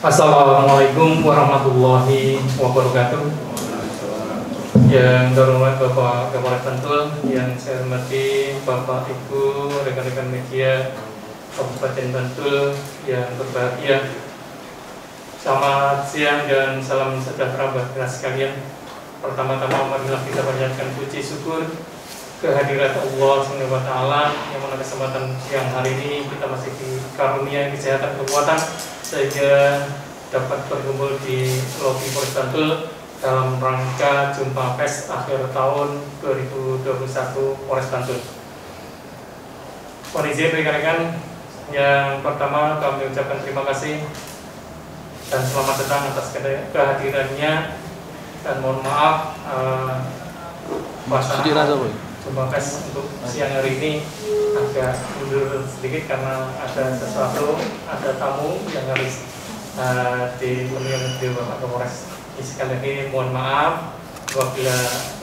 Assalamualaikum warahmatullahi wabarakatuh. Yang terhormat Bapak Kapolres Bantul, yang saya hormati Bapak Ibu, rekan-rekan media Kabupaten Bantul yang berbahagia. Selamat siang dan salam sejahtera buat kita sekalian. Pertama-tama marilah kita panjatkan puji syukur kehadirat Allah SWT yang mana kesempatan siang hari ini kita masih dikaruniai kesehatan kekuatan sehingga dapat berkumpul di lobi Polres Bantul dalam rangka jumpa pers akhir tahun 2021 Polres Bantul. Mohon izin rekan-rekan, yang pertama kami ucapkan terima kasih dan selamat datang atas kehadirannya, dan mohon maaf jumpa pers untuk siang hari ini agak mundur sedikit karena ada sesuatu, ada tamu yang harus dipenuhi oleh Bapak Kapolres. Sekali lagi mohon maaf apabila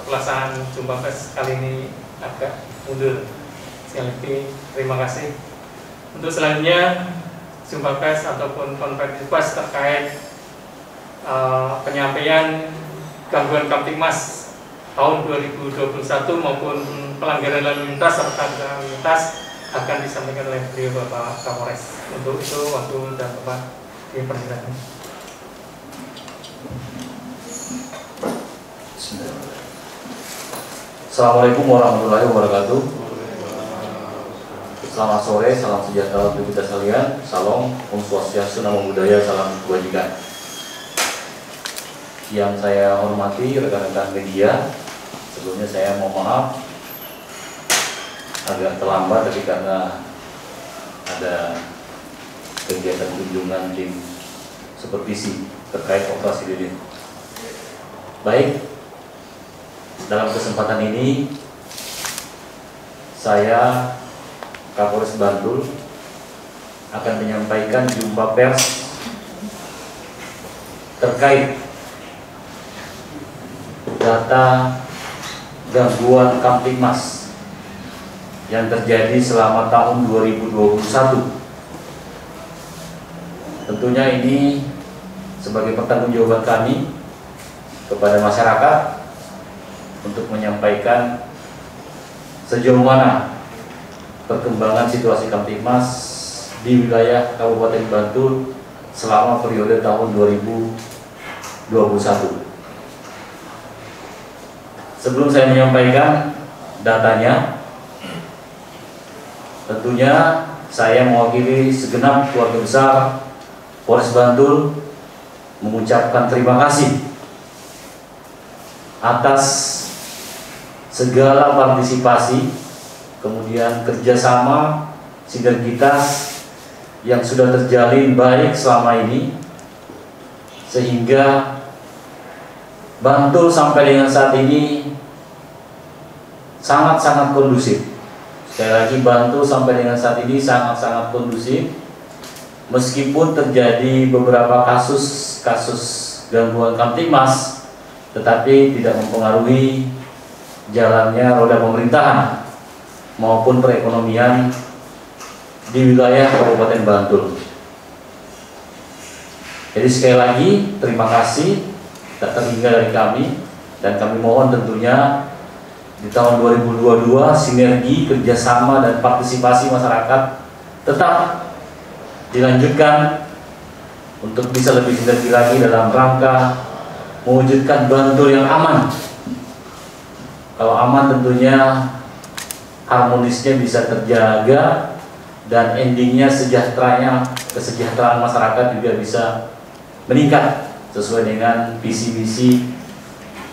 pelaksanaan jumpa pers kali ini agak mundur. Sekali lagi terima kasih. Untuk selanjutnya jumpa pers ataupun konferensi pers terkait penyampaian gangguan Kamtibmas tahun 2021 maupun pelanggaran lalu lintas serta lalu lintas akan disampaikan oleh beliau Bapak Kapolres. Untuk itu waktu dan tempat dipersilakan. Assalamualaikum warahmatullahi wabarakatuh. Selamat sore, salam sejahtera untuk kita sekalian. Salam, Om Swastiastu, Namo Buddhaya, salam kebajikan. Yang saya hormati rekan-rekan media, sebelumnya saya mohon maaf agak terlambat tapi karena ada kegiatan kunjungan tim supervisi terkait operasi lilin. Baik, dalam kesempatan ini saya Kapolres Bantul akan menyampaikan jumpa pers terkait data gangguan Kamtibmas yang terjadi selama tahun 2021. Tentunya ini sebagai pertanggungjawaban kami kepada masyarakat untuk menyampaikan sejauh mana perkembangan situasi Kamtibmas di wilayah Kabupaten Bantul selama periode tahun 2021. Sebelum saya menyampaikan datanya, tentunya saya mewakili segenap keluarga besar Polres Bantul mengucapkan terima kasih atas segala partisipasi, kemudian kerjasama, sinergitas yang sudah terjalin baik selama ini, sehingga Bantul sampai dengan saat ini sangat-sangat kondusif. Sekali lagi, Bantul sampai dengan saat ini sangat-sangat kondusif. Meskipun terjadi beberapa kasus gangguan Kamtibmas, tetapi tidak mempengaruhi jalannya roda pemerintahan maupun perekonomian di wilayah Kabupaten Bantul. Jadi sekali lagi terima kasih tak terhingga dari kami, dan kami mohon tentunya di tahun 2022 sinergi, kerjasama, dan partisipasi masyarakat tetap dilanjutkan untuk bisa lebih sinergi lagi dalam rangka mewujudkan Bantul yang aman. Kalau aman tentunya harmonisnya bisa terjaga dan endingnya kesejahteraan masyarakat juga bisa meningkat sesuai dengan visi misi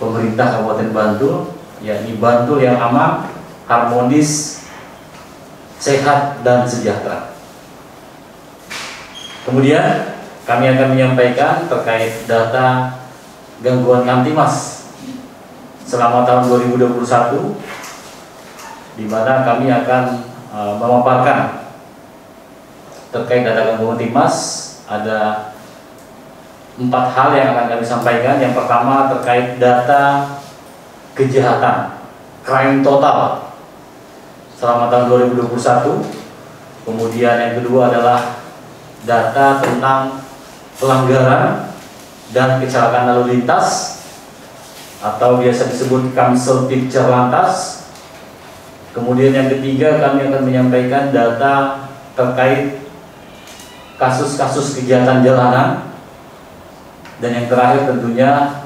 pemerintah Kabupaten Bantul, yakni Bantul yang aman, harmonis, sehat, dan sejahtera. Kemudian kami akan menyampaikan terkait data gangguan Kamtibmas selama tahun 2021, di mana kami akan memaparkan terkait data gangguan Kamtibmas. Ada 4 hal yang akan kami sampaikan. Yang pertama terkait data kejahatan, crime total selama tahun 2021. Kemudian yang kedua adalah data tentang pelanggaran dan kecelakaan lalu lintas atau biasa disebut Kamsel Picture Lantas. Kemudian yang ketiga, kami akan menyampaikan data terkait kasus-kasus kejahatan jalanan. Dan yang terakhir tentunya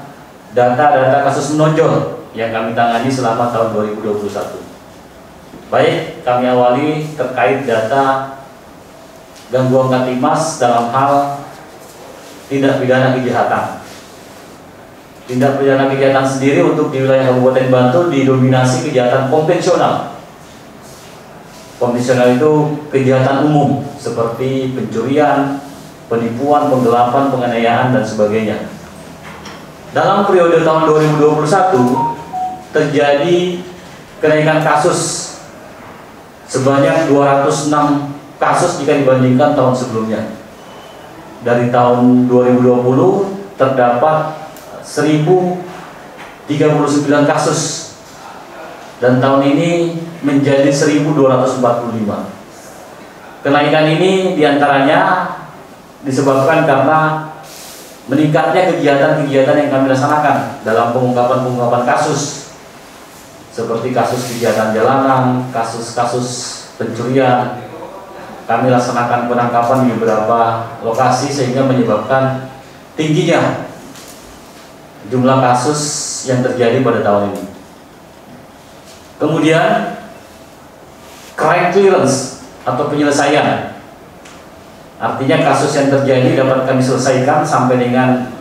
data-data kasus menonjol yang kami tangani selama tahun 2021. Baik, kami awali terkait data gangguan Kamtibmas dalam hal tindak pidana kejahatan. Tindak pidana kejahatan sendiri untuk di wilayah Kabupaten Bantul didominasi kejahatan konvensional. Konvensional itu kejahatan umum seperti pencurian, penipuan, penggelapan, penganiayaan, dan sebagainya. Dalam periode tahun 2021 terjadi kenaikan kasus sebanyak 206 kasus jika dibandingkan tahun sebelumnya. Dari tahun 2020 terdapat 1039 kasus dan tahun ini menjadi 1245. Kenaikan ini diantaranya disebabkan karena meningkatnya kegiatan-kegiatan yang kami laksanakan dalam pengungkapan kasus seperti kasus kejahatan jalanan, kasus-kasus pencurian. Kami laksanakan penangkapan di beberapa lokasi sehingga menyebabkan tingginya jumlah kasus yang terjadi pada tahun ini. Kemudian crime clearance atau penyelesaian, artinya kasus yang terjadi dapat kami selesaikan sampai dengan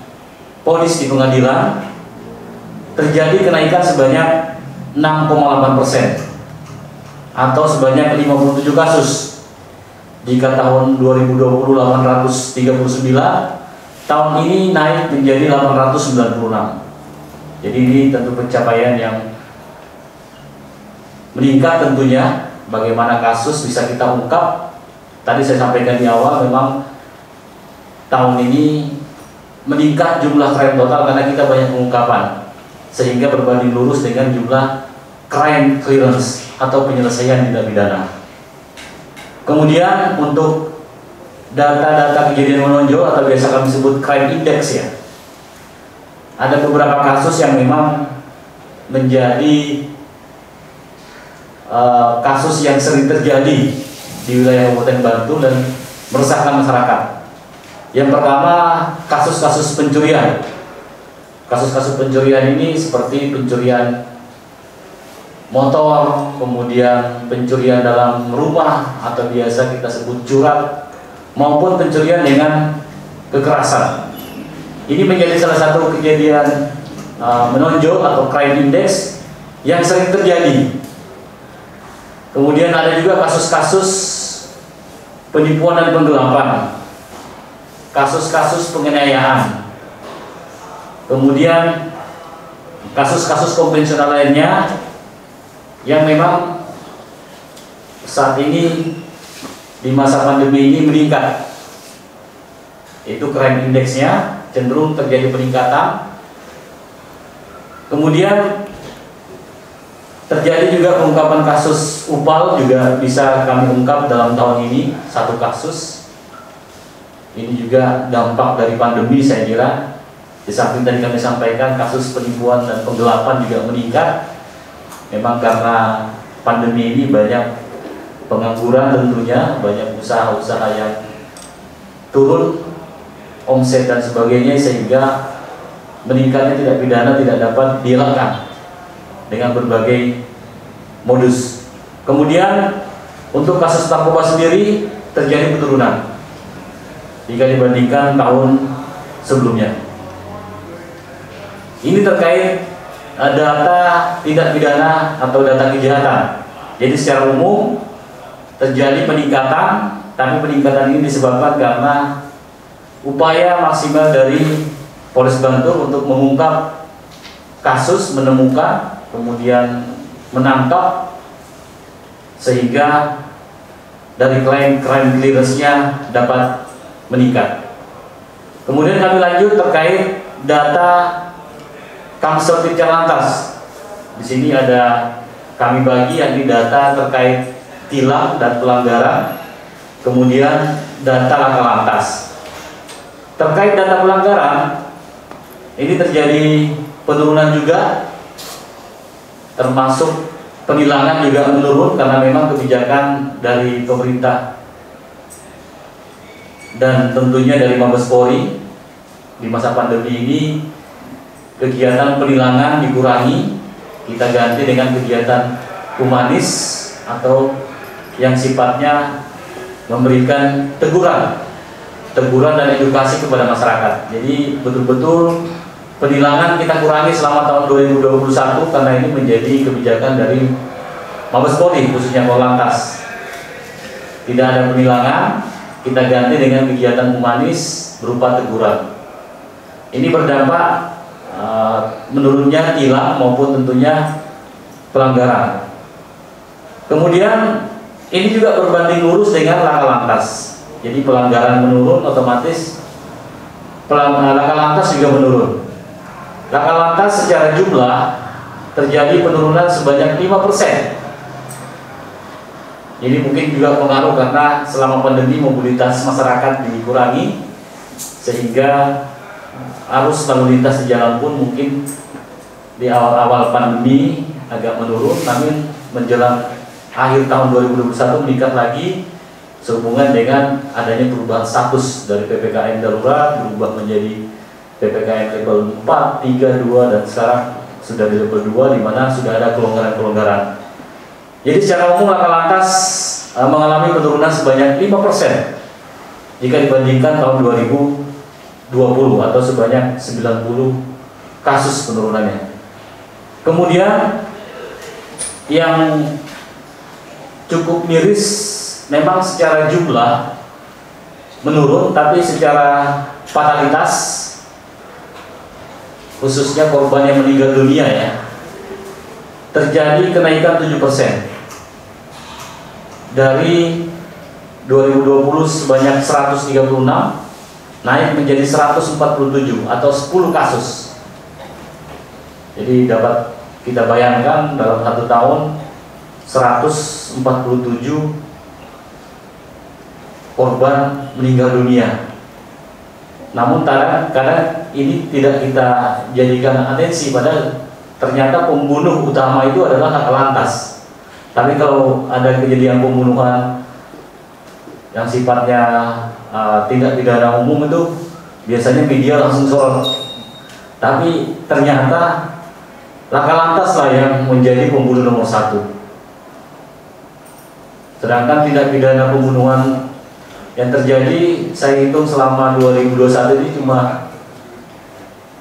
vonis di pengadilan, terjadi kenaikan sebanyak 6,8% atau sebanyak 57 kasus. Jika tahun 2020 839, tahun ini naik menjadi 896. Jadi ini tentu pencapaian yang meningkat tentunya. Bagaimana kasus bisa kita ungkap, tadi saya sampaikan di awal, memang tahun ini meningkat jumlah crime total karena kita banyak pengungkapan, sehingga berbanding lurus dengan jumlah crime clearance atau penyelesaian tindak pidana. Kemudian untuk data-data kejadian menonjol atau biasa kami sebut crime index ya, ada beberapa kasus yang memang menjadi kasus yang sering terjadi di wilayah Kabupaten Bantul dan meresahkan masyarakat. Yang pertama, kasus-kasus pencurian. Kasus-kasus pencurian ini seperti pencurian motor, kemudian pencurian dalam rumah atau biasa kita sebut curhat, maupun pencurian dengan kekerasan. Ini menjadi salah satu kejadian menonjol atau crime index yang sering terjadi. Kemudian ada juga kasus-kasus penipuan dan penggelapan, kasus-kasus penganiayaan, kemudian kasus-kasus konvensional lainnya yang memang saat ini di masa pandemi ini meningkat. Itu crime index-nya cenderung terjadi peningkatan. Kemudian terjadi juga pengungkapan kasus upal, juga bisa kami ungkap dalam tahun ini satu kasus. Ini juga dampak dari pandemi saya kira. Di samping tadi kami sampaikan kasus penipuan dan penggelapan juga meningkat. Memang karena pandemi ini banyak pengangguran tentunya, banyak usaha-usaha yang turun omset dan sebagainya, sehingga meningkatnya tindak pidana tidak dapat dielakkan dengan berbagai modus. Kemudian untuk kasus narkoba sendiri terjadi penurunan jika dibandingkan tahun sebelumnya. Ini terkait data tindak pidana atau data kejahatan. Jadi secara umum terjadi peningkatan, tapi peningkatan ini disebabkan karena upaya maksimal dari Polres Bantul untuk mengungkap kasus, menemukan, kemudian menangkap, sehingga dari crime clearance-nya dapat meningkat. Kemudian kami lanjut terkait data Kamsel Picture Lantas. Di sini ada kami bagi yakni data terkait tilang dan pelanggaran, kemudian data laka lantas. Terkait data pelanggaran, ini terjadi penurunan juga, termasuk penilangan juga menurun karena memang kebijakan dari pemerintah dan tentunya dari Mabes Polri di masa pandemi ini. Kegiatan penilangan dikurangi, kita ganti dengan kegiatan humanis atau yang sifatnya memberikan teguran dan edukasi kepada masyarakat. Jadi betul-betul penilangan kita kurangi selama tahun 2021 karena ini menjadi kebijakan dari Mabes Polri, khususnya Korlantas. Tidak ada penilangan, kita ganti dengan kegiatan humanis berupa teguran. Ini berdampak menurunnya tilang maupun tentunya pelanggaran. Kemudian ini juga berbanding lurus dengan laka lantas. Jadi pelanggaran menurun, otomatis laka lantas juga menurun. Laka lantas secara jumlah terjadi penurunan sebanyak 5%. Jadi mungkin juga pengaruh karena selama pandemi mobilitas masyarakat dikurangi, sehingga arus lalu lintas di jalan pun mungkin di awal-awal pandemi agak menurun, namun menjelang akhir tahun 2021 meningkat lagi sehubungan dengan adanya perubahan status dari PPKM darurat berubah menjadi PPKM level 4, 3, 2 dan sekarang sudah di level 2 di mana sudah ada kelonggaran-kelonggaran. Jadi secara umum laka lantas mengalami penurunan sebanyak 5% jika dibandingkan tahun 2020 atau sebanyak 90 kasus penurunannya. Kemudian yang cukup miris memang secara jumlah menurun, tapi secara fatalitas khususnya korban yang meninggal dunia ya terjadi kenaikan 7%. Dari 2020 sebanyak 136 naik menjadi 147 atau 10 kasus. Jadi dapat kita bayangkan dalam 1 tahun 147 korban meninggal dunia. Namun karena ini tidak kita jadikan atensi, padahal ternyata pembunuh utama itu adalah laka lantas. Tapi kalau ada kejadian pembunuhan yang sifatnya tindak pidana umum itu biasanya media langsung sorot. Tapi ternyata laka lantas lah yang menjadi pembunuh nomor 1. Sedangkan tindak pidana pembunuhan yang terjadi saya hitung selama 2021 ini cuma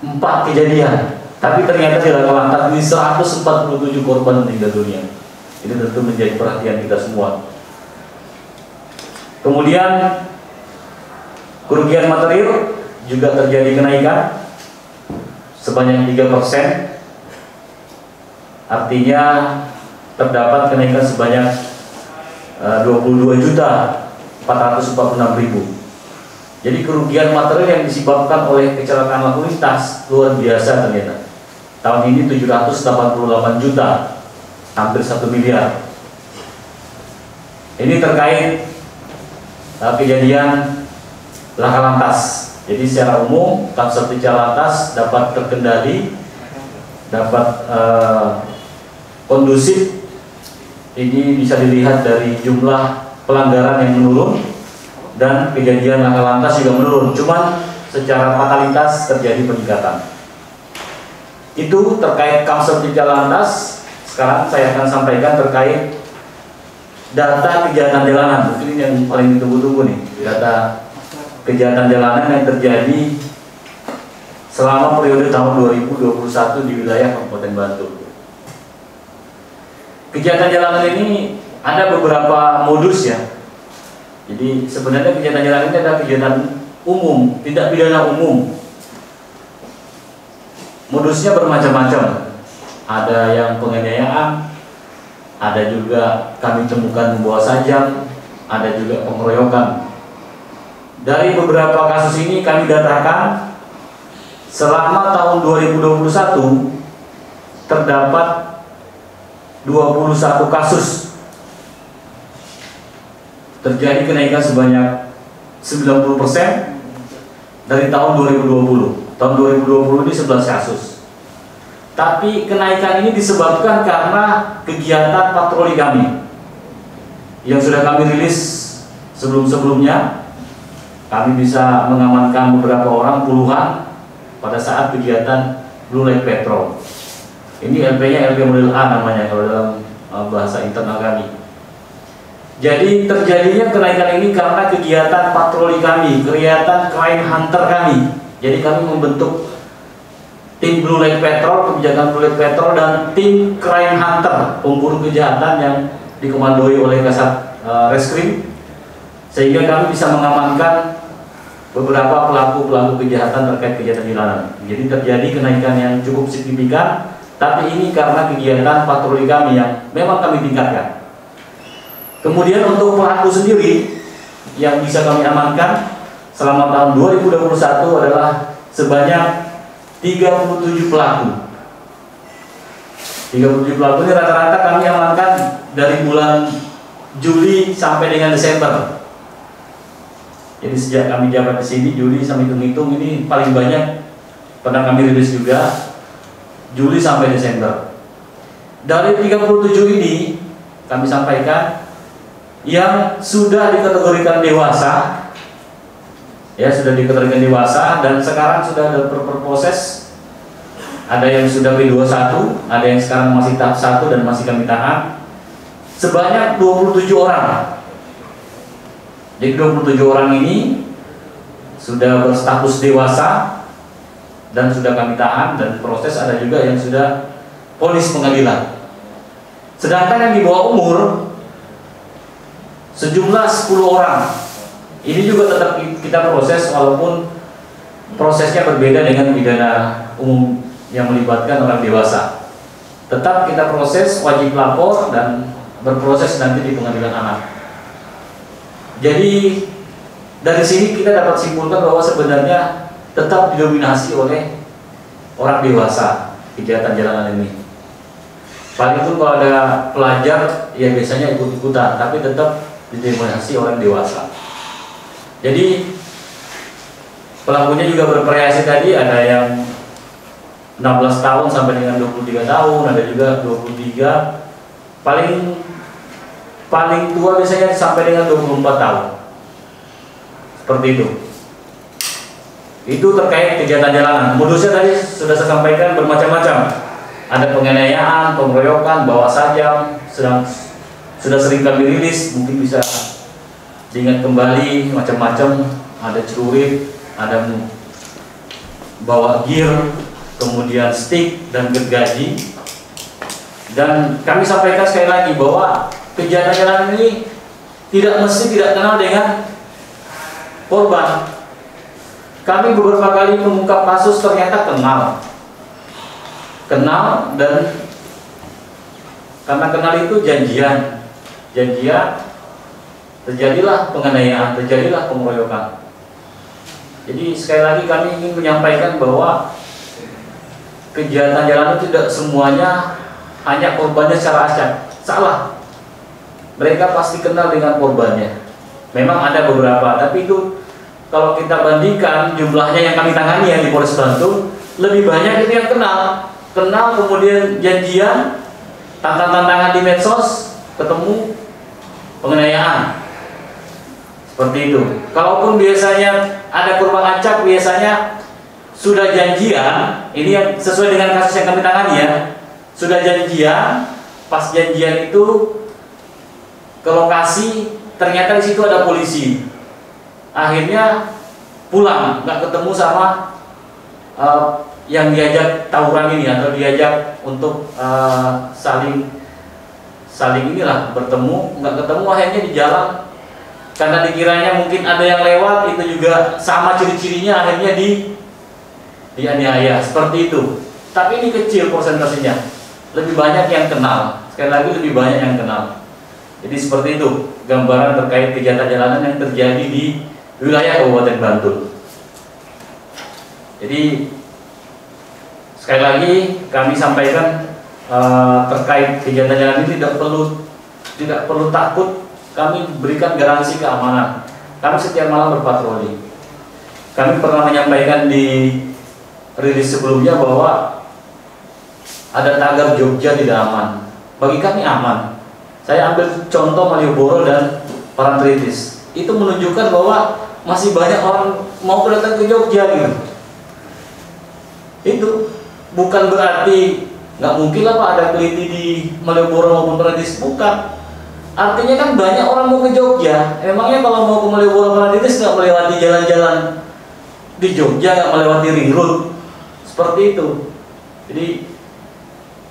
4 kejadian. Tapi ternyata di laka lantas ini 147 korban meninggal dunia. Ini tentu menjadi perhatian kita semua. Kemudian kerugian material juga terjadi kenaikan sebanyak 3%. Artinya terdapat kenaikan sebanyak 22.446.000. Jadi kerugian material yang disebabkan oleh kecelakaan lalu lintas luar biasa ternyata. Tahun ini 788 juta, hampir 1 miliar. Ini terkait kejadian laka lantas. Jadi secara umum kasus kecelakaan lantas dapat terkendali, dapat kondusif. Ini bisa dilihat dari jumlah pelanggaran yang menurun dan kejadian laka lantas juga menurun. Cuman secara fatalitas terjadi peningkatan. Itu terkait kasus kecelakaan lantas. Sekarang saya akan sampaikan terkait data kejahatan jalanan. Mungkin ini yang paling ditunggu-tunggu nih, data kejahatan jalanan yang terjadi selama periode tahun 2021 di wilayah Kabupaten Bantul. Kejahatan jalanan ini ada beberapa modus ya. Jadi sebenarnya kejahatan jalanan ini adalah kejahatan umum, tindak pidana umum. Modusnya bermacam-macam. Ada yang penganiayaan, ada juga kami temukan membawa sajam, ada juga pengeroyokan. Dari beberapa kasus ini kami datakan selama tahun 2021 terdapat 21 kasus, terjadi kenaikan sebanyak 90%, dari tahun 2020. Tahun 2020 ini 11 kasus. Tapi kenaikan ini disebabkan karena kegiatan patroli kami yang sudah kami rilis sebelum-sebelumnya. Kami bisa mengamankan beberapa orang, puluhan, pada saat kegiatan Blue Light Patrol. Ini LP-nya LP model A namanya kalau dalam bahasa internal kami. Jadi terjadinya kenaikan ini karena kegiatan patroli kami, kegiatan crime hunter kami. Jadi kami membentuk tim Blue Light Patrol, kebijakan Blue Light Patrol, dan tim crime hunter, pemburu kejahatan yang dikomandoi oleh Kasat Reskrim, sehingga kami bisa mengamankan beberapa pelaku kejahatan terkait kegiatan jalanan. Jadi terjadi kenaikan yang cukup signifikan, tapi ini karena kegiatan patroli kami yang memang kami tingkatkan. Kemudian untuk pelaku sendiri yang bisa kami amankan selama tahun 2021 adalah sebanyak 37 pelaku. 37 pelaku ini rata-rata kami amankan dari bulan Juli sampai dengan Desember. Jadi sejak kami jabat di sini, Juli sampai hitung-hitung ini paling banyak pernah kami rilis juga, Juli sampai Desember. Dari 37 ini kami sampaikan yang sudah dikategorikan dewasa, ya sudah dikategorikan dewasa dan sekarang sudah ada berproses. Ada yang sudah P21, ada yang sekarang masih tahap 1 dan masih kami tahan. Sebanyak 27 orang. Jadi 27 orang ini sudah berstatus dewasa dan sudah kami tahan, dan proses ada juga yang sudah vonis pengadilan. Sedangkan yang di bawah umur sejumlah 10 orang. Ini juga tetap kita proses walaupun prosesnya berbeda dengan pidana umum yang melibatkan orang dewasa. Tetap kita proses wajib lapor dan berproses nanti di pengadilan anak. Jadi dari sini kita dapat simpulkan bahwa sebenarnya tetap didominasi oleh orang dewasa kejahatan jalanan ini. Paling pun kalau ada pelajar ya biasanya ikut-ikutan, tapi tetap didominasi orang dewasa. Jadi pelakunya juga bervariasi tadi, ada yang 16 tahun sampai dengan 23 tahun, ada juga 23. Paling tua biasanya sampai dengan 24 tahun. Seperti itu. Itu terkait kegiatan jalanan. Modusnya tadi sudah saya sampaikan bermacam-macam. Ada penganiayaan, pengeroyokan, bawa sajam, sudah sering kami rilis, mungkin bisa diingat kembali, macam-macam. Ada celurit, ada bawa gear, kemudian stick dan gergaji. Dan kami sampaikan sekali lagi bahwa kejahatan jalanan ini tidak mesti tidak kenal dengan korban. Kami beberapa kali mengungkap kasus ternyata kenal, dan karena kenal itu janjian, terjadilah penganiayaan, terjadilah pengeroyokan. Jadi sekali lagi kami ingin menyampaikan bahwa kejahatan jalanan tidak semuanya hanya korbannya secara acak. Salah. Mereka pasti kenal dengan korbannya. Memang ada beberapa, tapi itu kalau kita bandingkan jumlahnya yang kami tangani yang di Polres Bantul, lebih banyak itu yang kenal, kemudian janjian, tantangan di medsos, ketemu, penganiayaan. Seperti itu. Kalaupun biasanya ada korban acak, biasanya sudah janjian, ini yang sesuai dengan kasus yang kami tangani ya. Sudah janjian, pas janjian itu ke lokasi, ternyata di situ ada polisi. Akhirnya pulang, nggak ketemu sama yang diajak tawuran ini atau diajak untuk saling inilah bertemu, nggak ketemu, akhirnya di jalan karena dikiranya mungkin ada yang lewat, itu juga sama ciri-cirinya, akhirnya dianiaya seperti itu. Tapi ini kecil persentasenya, lebih banyak yang kenal. Sekali lagi lebih banyak yang kenal. Jadi seperti itu gambaran terkait kejahatan jalanan yang terjadi di wilayah Kabupaten Bantul. Jadi sekali lagi kami sampaikan terkait kejahatan jalanan ini tidak perlu takut. Kami berikan garansi keamanan. Kami setiap malam berpatroli. kami pernah menyampaikan di rilis sebelumnya bahwa ada tagar Jogja tidak aman. Bagi kami aman. Saya ambil contoh Malioboro dan Parangtritis. Itu menunjukkan bahwa masih banyak orang mau datang ke Jogja gitu. Itu bukan berarti nggak mungkin lah Pak ada keliti di Malioboro maupun Parangtritis, bukan. Artinya kan banyak orang mau ke Jogja. Emangnya kalau mau ke Malioboro Parangtritis nggak melewati jalan-jalan di Jogja, nggak melewati ring road seperti itu. Jadi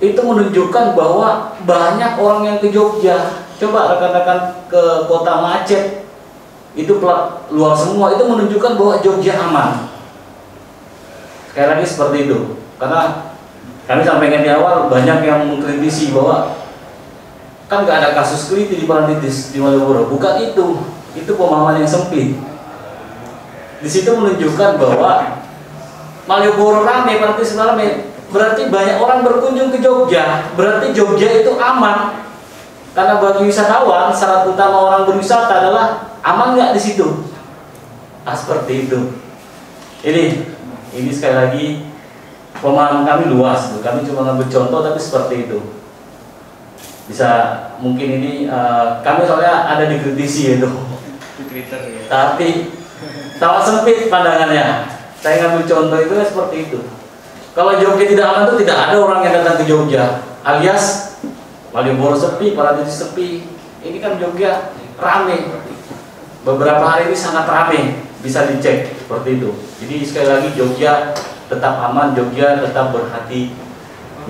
itu menunjukkan bahwa banyak orang yang ke Jogja. Coba rekan-rekan ke kota macet, itu plat luar semua, itu menunjukkan bahwa Jogja aman. Sekali lagi seperti itu. Karena kami sampaikan di awal, banyak yang mengkritisi bahwa kan nggak ada kasus keliti di Parangtritis di Malioboro. Bukan itu pemahaman yang sempit. Di situ menunjukkan bahwa Malioboro rame, Parangtritis rame. Berarti banyak orang berkunjung ke Jogja, berarti Jogja itu aman. Karena bagi wisatawan, syarat utama orang berwisata adalah aman nggak di situ. Nah, seperti itu. Ini sekali lagi pemahaman kami luas. Kami cuma ngambil contoh, tapi seperti itu. Bisa mungkin ini kami soalnya ada dikritisi itu Di Twitter ya. Tapi sangat sempit pandangannya. Saya ngambil contoh itu seperti itu. Kalau Jogja tidak aman itu tidak ada orang yang datang ke Jogja, alias Malioboro sepi, Parangtritis sepi. Ini kan Jogja rame. Beberapa hari ini sangat rame, bisa dicek seperti itu. Jadi sekali lagi Jogja tetap aman, Jogja tetap berhati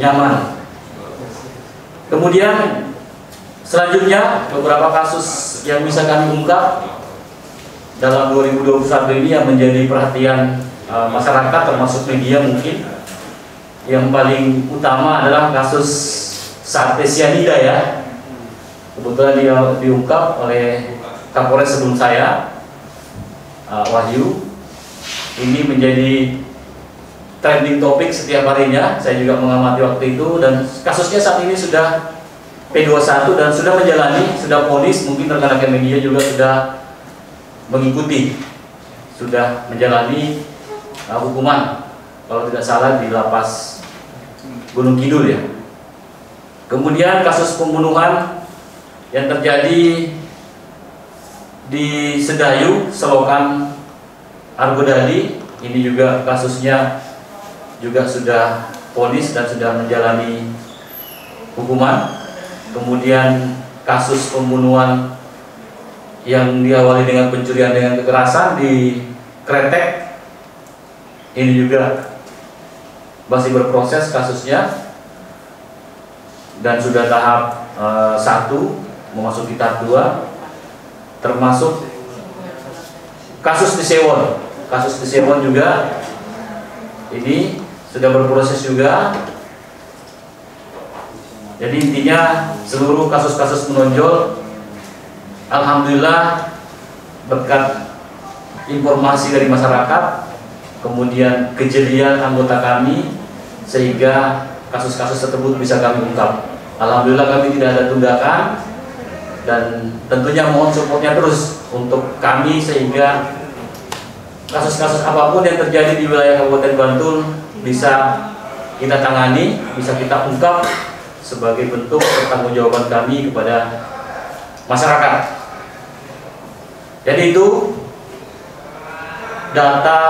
nyaman. Kemudian selanjutnya beberapa kasus yang bisa kami ungkap dalam 2021 ini yang menjadi perhatian masyarakat termasuk media mungkin. Yang paling utama adalah kasus sate sianida ya. Kebetulan dia diungkap oleh Kapolres sebelum saya, Wahyu. Ini menjadi trending topik setiap harinya. Saya juga mengamati waktu itu, dan kasusnya saat ini sudah P21 dan sudah menjalani, sudah vonis. Mungkin rekan-rekan media juga sudah mengikuti, sudah menjalani hukuman, kalau tidak salah di lapas Gunung Kidul ya. Kemudian kasus pembunuhan yang terjadi di Sedayu, Selokan Argodadi, ini juga kasusnya juga sudah vonis dan sudah menjalani hukuman. Kemudian kasus pembunuhan yang diawali dengan pencurian dengan kekerasan di Kretek, ini juga masih berproses kasusnya dan sudah tahap 1 memasuki tahap 2, termasuk kasus di Sewon. Kasus di Sewon juga ini sudah berproses juga. Jadi intinya seluruh kasus-kasus menonjol, alhamdulillah berkat informasi dari masyarakat, kemudian kejelian anggota kami, sehingga kasus-kasus tersebut bisa kami ungkap. Alhamdulillah kami tidak ada tunggakan, dan tentunya mohon supportnya terus untuk kami sehingga kasus-kasus apapun yang terjadi di wilayah Kabupaten Bantul bisa kita tangani, bisa kita ungkap sebagai bentuk pertanggungjawaban kami kepada masyarakat. Jadi itu data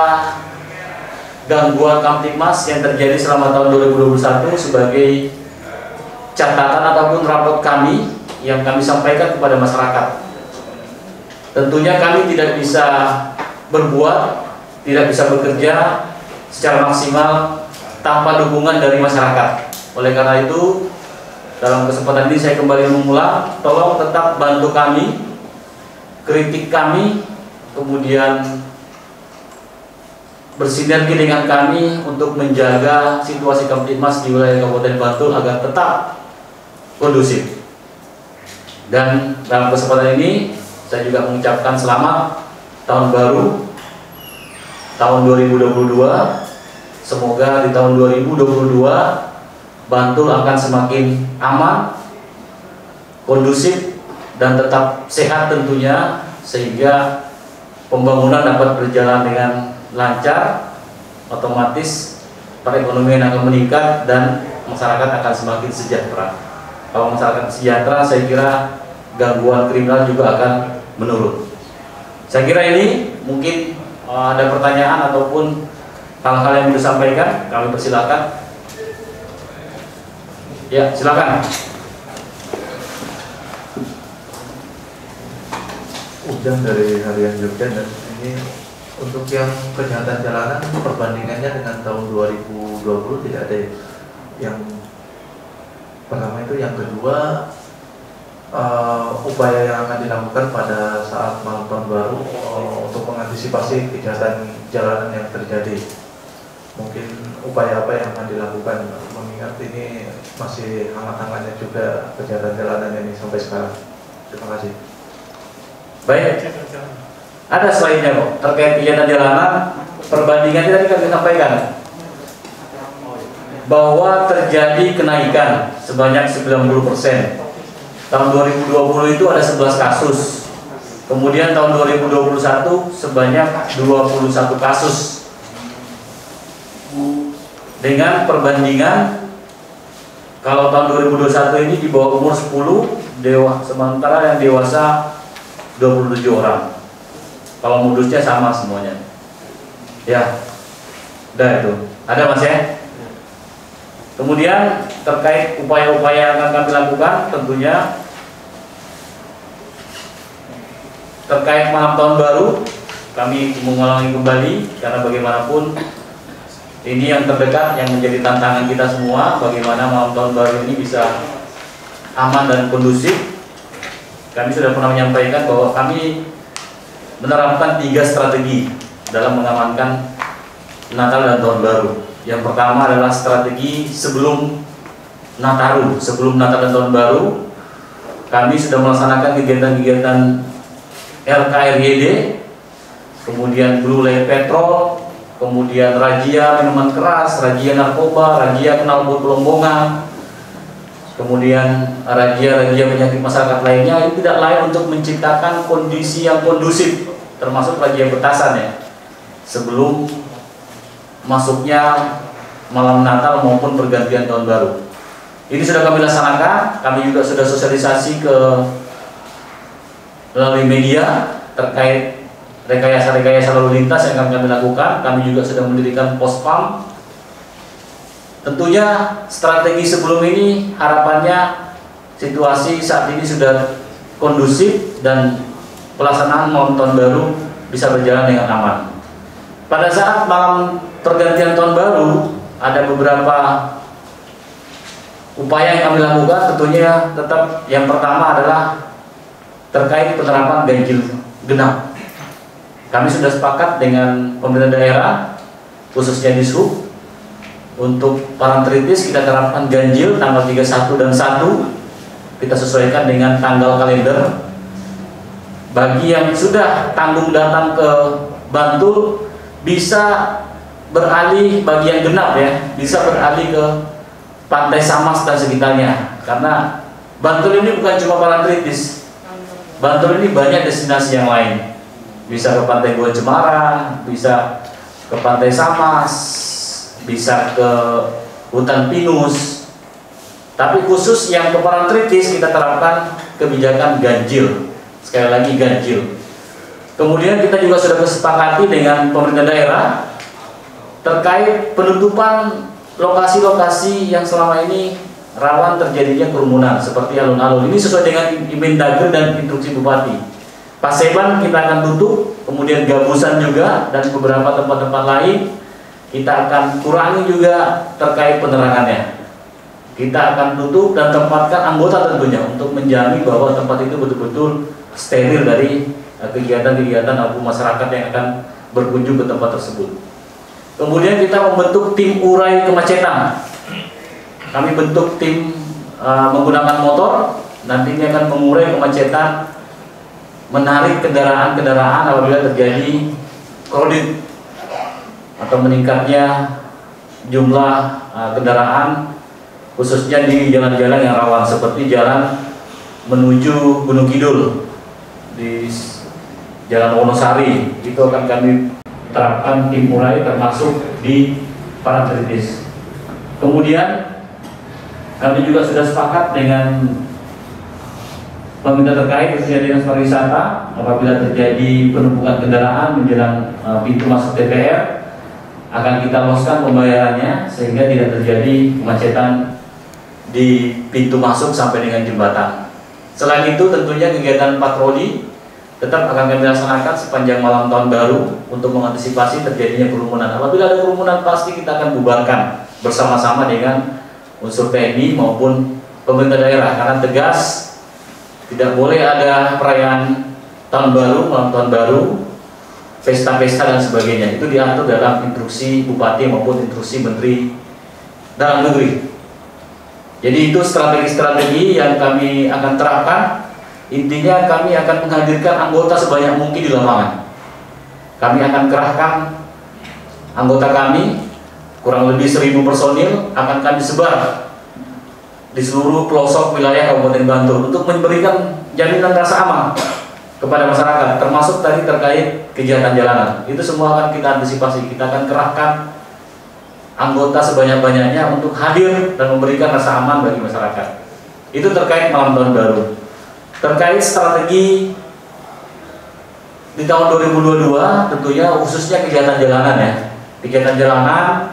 gangguan Kamtibmas yang terjadi selama tahun 2021 sebagai catatan ataupun rapor kami yang kami sampaikan kepada masyarakat. Tentunya kami tidak bisa berbuat, tidak bisa bekerja secara maksimal tanpa dukungan dari masyarakat. Oleh karena itu, dalam kesempatan ini saya kembali mengulang, tolong tetap bantu kami, kritik kami, kemudian bersinergi dengan kami untuk menjaga situasi Kamtibmas di wilayah Kabupaten Bantul agar tetap kondusif. Dan dalam kesempatan ini saya juga mengucapkan selamat tahun baru tahun 2022. Semoga di tahun 2022 Bantul akan semakin aman, kondusif, dan tetap sehat tentunya, sehingga pembangunan dapat berjalan dengan lancar, otomatis perekonomian akan meningkat dan masyarakat akan semakin sejahtera. Kalau masyarakat sejahtera, saya kira gangguan kriminal juga akan menurun. Saya kira ini mungkin ada pertanyaan ataupun hal-hal yang disampaikan, kami persilakan. Ya, silakan. Ujang dari Harian Jogja, dan ini untuk yang kejahatan jalanan perbandingannya dengan tahun 2020 tidak ada yang pertama itu, yang kedua upaya yang akan dilakukan pada saat malam tahun baru untuk mengantisipasi kejahatan jalanan yang terjadi. Mungkin upaya apa yang akan dilakukan, mengingat ini masih hangat-hangatnya juga kejahatan jalanan ini sampai sekarang. Terima kasih. Baik, ada selainnya kok terkait kejahatan jalanan. Perbandingannya tadi kami sampaikan bahwa terjadi kenaikan sebanyak 90%. Tahun 2020 itu ada 11 kasus. Kemudian tahun 2021 sebanyak 21 kasus. Dengan perbandingan, kalau tahun 2021 ini di bawah umur 10, sementara yang dewasa 27 orang. Kalau modusnya sama semuanya. Ya, udah itu. Ada Mas ya? Kemudian terkait upaya-upaya yang akan kami lakukan, tentunya terkait malam tahun baru, kami mengulangi kembali, karena bagaimanapun ini yang terdekat yang menjadi tantangan kita semua, bagaimana malam tahun baru ini bisa aman dan kondusif. Kami sudah pernah menyampaikan bahwa kami menerapkan 3 strategi dalam mengamankan Natal dan Tahun Baru. Yang pertama adalah strategi sebelum Nataru, sebelum Natal dan Tahun Baru, kami sudah melaksanakan kegiatan-kegiatan RKRYD, kemudian Blue Light Patrol, kemudian razia minuman keras, razia narkoba, razia knalpot pelombongan, kemudian razia penyakit masyarakat lainnya. Itu tidak lain untuk menciptakan kondisi yang kondusif, termasuk razia petasan ya, sebelum masuknya malam Natal maupun pergantian tahun baru. Ini sudah kami laksanakan. Kami juga sudah sosialisasi ke melalui media terkait rekayasa lalu lintas yang akan kami lakukan. Kami juga sudah mendirikan pospam. Tentunya strategi sebelum ini harapannya situasi saat ini sudah kondusif dan pelaksanaan malam tahun baru bisa berjalan dengan aman. Pada saat malam pergantian tahun baru, ada beberapa upaya yang kami lakukan. Tentunya tetap yang pertama adalah terkait penerapan ganjil genap. Kami sudah sepakat dengan pemerintah daerah, khususnya di Sub, untuk parantritis kita terapkan ganjil tanggal 31 dan 1. Kita sesuaikan dengan tanggal kalender. Bagi yang sudah tanggung datang ke Bantul, bisa beralih bagian genap ya, bisa beralih ke Pantai Samas dan sekitarnya. Karena Bantul ini bukan cuma parantritis, Bantul ini banyak destinasi yang lain. Bisa ke Pantai Gua Cemara, bisa ke Pantai Samas, bisa ke Hutan Pinus. Tapi khusus yang ke parantritis kita terapkan kebijakan ganjil. Sekali lagi ganjil. Kemudian kita juga sudah kesepakati dengan pemerintah daerah terkait penutupan lokasi-lokasi yang selama ini rawan terjadinya kerumunan seperti alun-alun. Ini sesuai dengan Mendagri dan instruksi Bupati. Paseban kita akan tutup, kemudian Gabusan juga, dan beberapa tempat-tempat lain kita akan kurangi juga terkait penerangannya. Kita akan tutup dan tempatkan anggota tentunya untuk menjamin bahwa tempat itu betul-betul steril dari kegiatan-kegiatan ataupun masyarakat yang akan berkunjung ke tempat tersebut. Kemudian kita membentuk tim urai kemacetan. Kami bentuk tim menggunakan motor, nantinya akan mengurai kemacetan, menarik kendaraan-kendaraan apabila terjadi crowded atau meningkatnya jumlah kendaraan, khususnya di jalan-jalan yang rawan seperti jalan menuju Gunung Kidul di Jalan Wonosari. Itu akan kami terapkan tim urai termasuk di Parangtritis. Kemudian kami juga sudah sepakat dengan pemerintah terkait khususnya Dinas Pariwisata, apabila terjadi penumpukan kendaraan menjelang pintu masuk DPR, akan kita loskan pembayarannya sehingga tidak terjadi kemacetan di pintu masuk sampai dengan jembatan. Selain itu tentunya kegiatan patroli tetap akan kami laksanakan sepanjang malam tahun baru untuk mengantisipasi terjadinya kerumunan. Apabila ada kerumunan pasti kita akan bubarkan bersama-sama dengan unsur TNI maupun pemerintah daerah, karena tegas tidak boleh ada perayaan tahun baru, malam tahun baru, pesta-pesta dan sebagainya. Itu diatur dalam instruksi Bupati maupun instruksi Menteri Dalam Negeri. Jadi itu strategi-strategi yang kami akan terapkan. Intinya kami akan menghadirkan anggota sebanyak mungkin di lapangan. Kami akan kerahkan anggota kami, kurang lebih 1.000 personil, akan kami sebar di seluruh pelosok wilayah Kabupaten Bantul untuk memberikan jaminan rasa aman kepada masyarakat, termasuk tadi terkait kegiatan jalanan. Itu semua akan kita antisipasi. Kita akan kerahkan anggota sebanyak-banyaknya untuk hadir dan memberikan rasa aman bagi masyarakat. Itu terkait malam tahun baru. Terkait strategi di tahun 2022, tentunya khususnya kegiatan jalanan ya. Kegiatan jalanan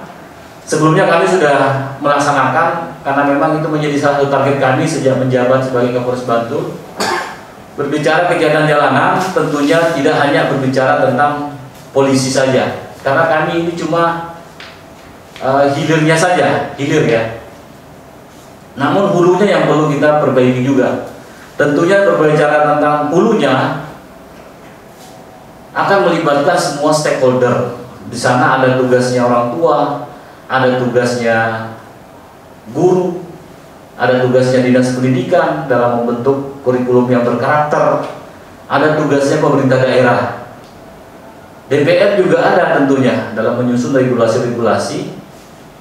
sebelumnya kami sudah melaksanakan, karena memang itu menjadi salah satu target kami sejak menjabat sebagai Kapolres Bantul. Berbicara kegiatan jalanan tentunya tidak hanya berbicara tentang polisi saja, karena kami ini cuma hilirnya saja, hilir ya. Namun hulunya yang perlu kita perbaiki juga. Tentunya berbicara tentang hulunya akan melibatkan semua stakeholder. Di sana ada tugasnya orang tua, ada tugasnya guru, ada tugasnya dinas pendidikan dalam membentuk kurikulum yang berkarakter, ada tugasnya pemerintah daerah. DPR juga ada tentunya dalam menyusun regulasi-regulasi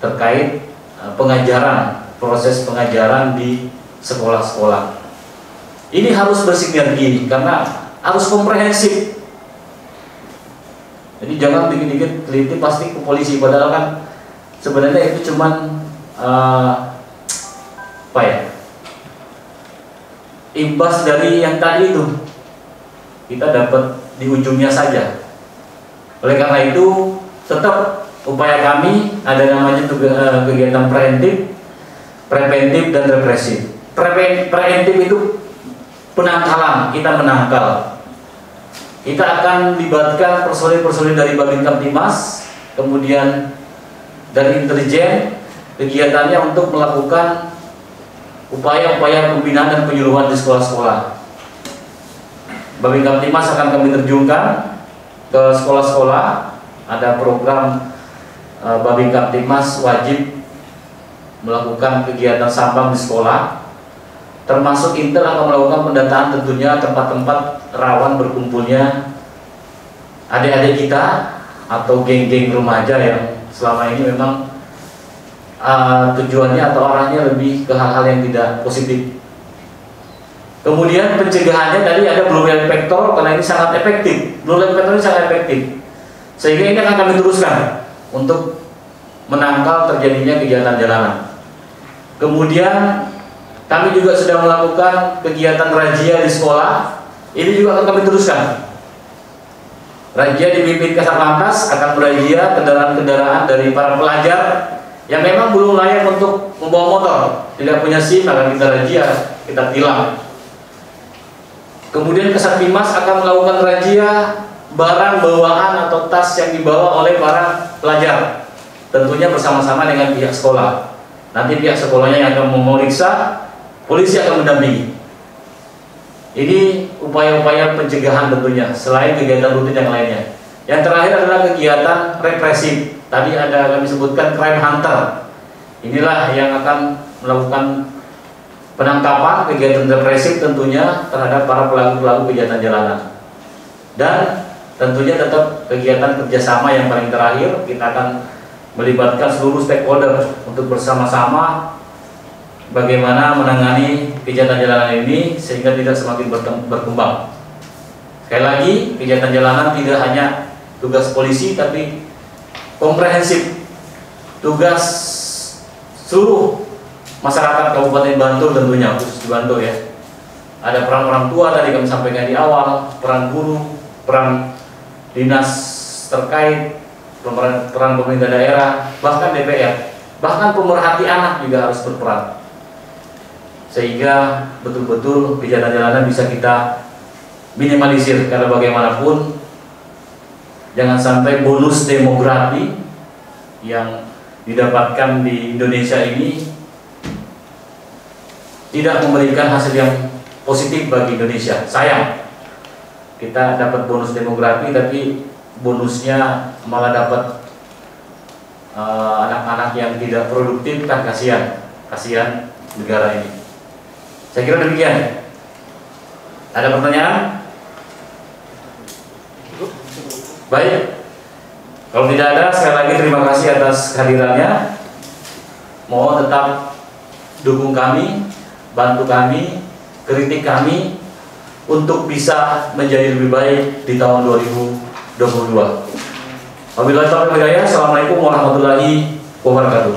terkait pengajaran, proses pengajaran di sekolah-sekolah. Ini harus bersinergi karena harus komprehensif. Jadi jangan dikit-dikit teliti pasti ke polisi, padahal kan sebenarnya itu cuman imbas dari yang tadi itu, kita dapat di ujungnya saja. Oleh karena itu tetap upaya kami ada namanya kegiatan preventif dan represif. Preventif itu penangkalan, kita menangkal. Kita akan libatkan personil-personil dari Babin Kamtimas, kemudian dari intelijen, kegiatannya untuk melakukan upaya-upaya pembinaan dan penyuluhan di sekolah-sekolah. Babin Kamtimas akan kami terjunkan ke sekolah-sekolah. Ada program Babin Kamtimas wajib melakukan kegiatan sambang di sekolah, termasuk Intel akan melakukan pendataan tentunya tempat-tempat rawan berkumpulnya adik-adik kita atau geng-geng remaja yang selama ini memang tujuannya atau arahnya lebih ke hal-hal yang tidak positif. Kemudian pencegahannya tadi ada blue light factor, karena ini sangat efektif. Blue light factor ini sangat efektif, sehingga ini akan kami teruskan untuk menangkal terjadinya kegiatan jalanan. Kemudian kami juga sudah melakukan kegiatan razia di sekolah. Ini juga akan kami teruskan. Razia dipimpin Kasatlantas akan merazia kendaraan-kendaraan dari para pelajar yang memang belum layak untuk membawa motor, tidak punya SIM, akan kita razia, kita tilang. Kemudian Kasatpimas akan melakukan razia barang bawaan atau tas yang dibawa oleh para pelajar, tentunya bersama-sama dengan pihak sekolah. Nanti pihak sekolahnya yang akan memeriksa, polisi akan mendampingi. Ini upaya-upaya pencegahan tentunya, selain kegiatan rutin yang lainnya. Yang terakhir adalah kegiatan represif. Tadi ada kami sebutkan crime hunter. Inilah yang akan melakukan penangkapan, kegiatan represif tentunya terhadap para pelaku-pelaku kegiatan jalanan. Dan tentunya tetap kegiatan kerjasama yang paling terakhir, kita akan melibatkan seluruh stakeholder untuk bersama-sama bagaimana menangani kegiatan jalanan ini sehingga tidak semakin berkembang. Sekali lagi, kegiatan jalanan tidak hanya tugas polisi, tapi komprehensif, tugas seluruh masyarakat Kabupaten Bantul tentunya, khusus di Bantul ya. Ada peran orang tua tadi kami sampaikan di awal, peran guru, peran dinas terkait, peran pemerintah daerah, bahkan DPR, bahkan pemerhati anak juga harus berperan. Sehingga betul-betul kejahatan jalanan bisa kita minimalisir, karena bagaimanapun jangan sampai bonus demografi yang didapatkan di Indonesia ini tidak memberikan hasil yang positif bagi Indonesia. Sayang, kita dapat bonus demografi tapi bonusnya malah dapat anak-anak yang tidak produktif, kan kasihan negara ini. Saya kira demikian. Ada pertanyaan? Baik, kalau tidak ada, sekali lagi terima kasih atas kehadirannya. Mohon tetap dukung kami, bantu kami, kritik kami untuk bisa menjadi lebih baik di tahun 2022. Wabillahi taufiq wal hidayah. Assalamualaikum warahmatullahi wabarakatuh.